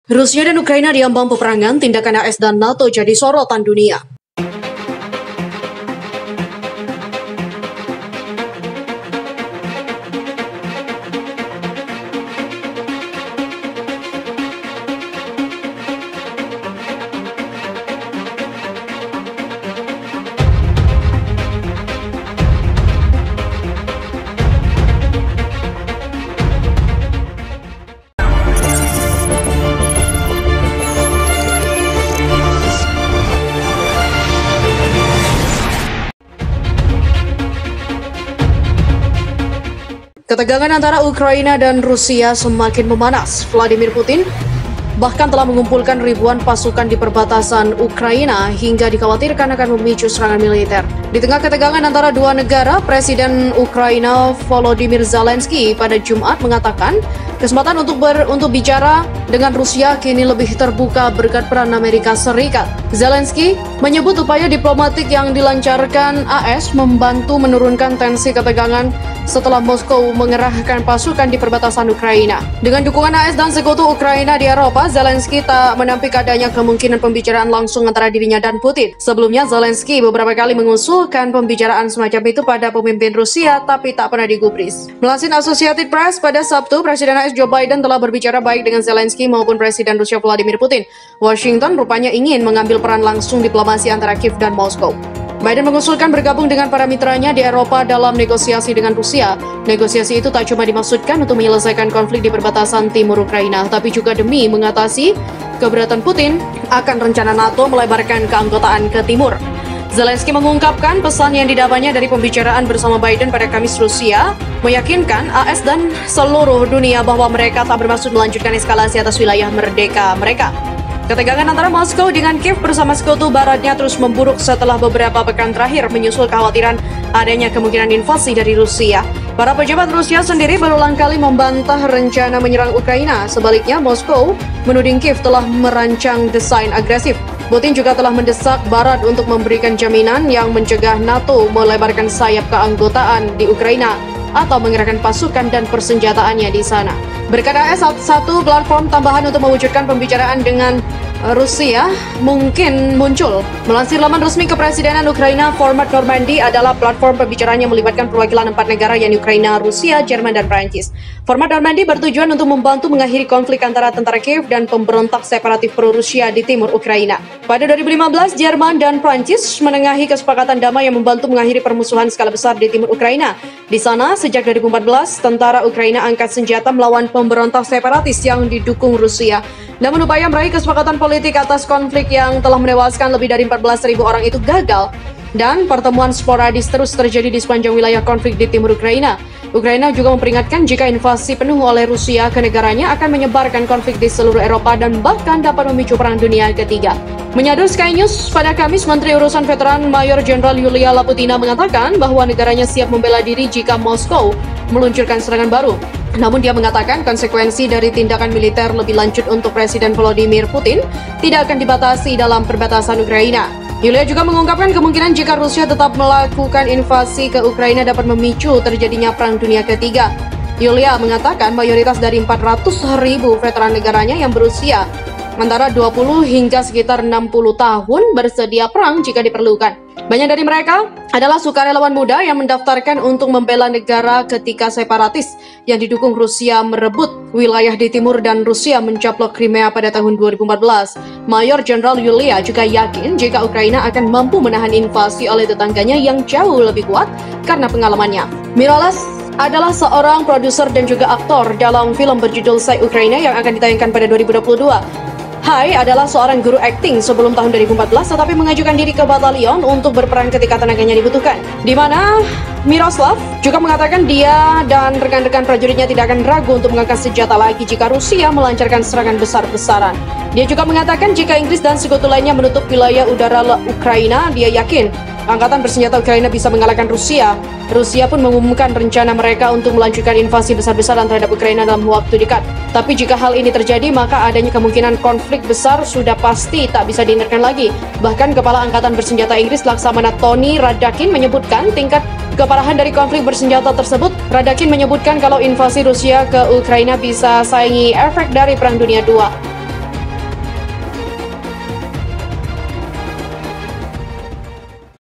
Rusia dan Ukraina diambang peperangan, tindakan AS dan NATO jadi sorotan dunia. Ketegangan antara Ukraina dan Rusia semakin memanas. Vladimir Putin bahkan telah mengumpulkan ribuan pasukan di perbatasan Ukraina hingga dikhawatirkan akan memicu serangan militer. Di tengah ketegangan antara dua negara, Presiden Ukraina Volodymyr Zelensky pada Jumat mengatakan kesempatan untuk bicara dengan Rusia kini lebih terbuka berkat peran Amerika Serikat. Zelensky menyebut upaya diplomatik yang dilancarkan AS membantu menurunkan tensi ketegangan setelah Moskow mengerahkan pasukan di perbatasan Ukraina. Dengan dukungan AS dan sekutu Ukraina di Eropa, Zelensky tak menampik adanya kemungkinan pembicaraan langsung antara dirinya dan Putin. Sebelumnya, Zelensky beberapa kali mengusulkan pembicaraan semacam itu pada pemimpin Rusia, tapi tak pernah digubris. Melansir Associated Press, pada Sabtu, Presiden AS Joe Biden telah berbicara baik dengan Zelensky maupun Presiden Rusia Vladimir Putin. Washington rupanya ingin mengambil peran langsung diplomasi antara Kiev dan Moskow. Biden mengusulkan bergabung dengan para mitranya di Eropa dalam negosiasi dengan Rusia. Negosiasi itu tak cuma dimaksudkan untuk menyelesaikan konflik di perbatasan timur Ukraina, tapi juga demi mengatasi keberatan Putin akan rencana NATO melebarkan keanggotaan ke timur. Zelensky mengungkapkan pesan yang didapatnya dari pembicaraan bersama Biden pada Kamis. Rusia meyakinkan AS dan seluruh dunia bahwa mereka tak bermaksud melanjutkan eskalasi atas wilayah merdeka mereka. Ketegangan antara Moskow dengan Kiev bersama sekutu baratnya terus memburuk setelah beberapa pekan terakhir menyusul kekhawatiran adanya kemungkinan invasi dari Rusia. Para pejabat Rusia sendiri berulang kali membantah rencana menyerang Ukraina. Sebaliknya, Moskow menuding Kiev telah merancang desain agresif. Putin juga telah mendesak Barat untuk memberikan jaminan yang mencegah NATO melebarkan sayap keanggotaan di Ukraina atau mengerahkan pasukan dan persenjataannya di sana. Berkat AS, satu platform tambahan untuk mewujudkan pembicaraan dengan Rusia mungkin muncul. Melansir laman resmi Kepresidenan Ukraina, Format Normandy adalah platform pembicaraan yang melibatkan perwakilan 4 negara yakni Ukraina, Rusia, Jerman, dan Prancis. Format Normandy bertujuan untuk membantu mengakhiri konflik antara tentara Kiev dan pemberontak separatif pro-Rusia di timur Ukraina. Pada 2015, Jerman dan Prancis menengahi kesepakatan damai yang membantu mengakhiri permusuhan skala besar di timur Ukraina. Di sana, sejak 2014, tentara Ukraina angkat senjata melawan pemberontak separatis yang didukung Rusia. Namun upaya meraih kesepakatan politik atas konflik yang telah menewaskan lebih dari 14.000 orang itu gagal. Dan pertemuan sporadis terus terjadi di sepanjang wilayah konflik di timur Ukraina. Ukraina juga memperingatkan jika invasi penuh oleh Rusia ke negaranya akan menyebarkan konflik di seluruh Eropa dan bahkan dapat memicu perang dunia ketiga. Menyadar Sky News pada Kamis, Menteri Urusan Veteran Mayor Jenderal Yulia Laputina mengatakan bahwa negaranya siap membela diri jika Moskow meluncurkan serangan baru. Namun dia mengatakan konsekuensi dari tindakan militer lebih lanjut untuk Presiden Volodymyr Putin tidak akan dibatasi dalam perbatasan Ukraina. Yulia juga mengungkapkan kemungkinan jika Rusia tetap melakukan invasi ke Ukraina dapat memicu terjadinya perang dunia ketiga. Yulia mengatakan mayoritas dari 400.000 veteran negaranya yang berusia antara 20 hingga sekitar 60 tahun bersedia perang jika diperlukan. Banyak dari mereka adalah sukarelawan muda yang mendaftarkan untuk membela negara ketika separatis yang didukung Rusia merebut wilayah di timur dan Rusia mencaplok Crimea pada tahun 2014. Mayor Jenderal Yulia juga yakin jika Ukraina akan mampu menahan invasi oleh tetangganya yang jauh lebih kuat karena pengalamannya. Mirolas adalah seorang produser dan juga aktor dalam film berjudul Say Ukraina yang akan ditayangkan pada 2022. Hai adalah seorang guru akting sebelum tahun 2014 tetapi mengajukan diri ke batalion untuk berperan ketika tenaganya dibutuhkan. Di mana Miroslav juga mengatakan dia dan rekan-rekan prajuritnya tidak akan ragu untuk mengangkat senjata lagi jika Rusia melancarkan serangan besar-besaran. Dia juga mengatakan jika Inggris dan sekutu lainnya menutup wilayah udara Ukraina, dia yakin Angkatan bersenjata Ukraina bisa mengalahkan Rusia. Rusia pun mengumumkan rencana mereka untuk melanjutkan invasi besar-besaran terhadap Ukraina dalam waktu dekat. Tapi jika hal ini terjadi, maka adanya kemungkinan konflik besar sudah pasti tak bisa dihindarkan lagi. Bahkan Kepala Angkatan Bersenjata Inggris Laksamana Tony Radakin menyebutkan tingkat keparahan dari konflik bersenjata tersebut. Radakin menyebutkan kalau invasi Rusia ke Ukraina bisa saingi efek dari Perang Dunia II.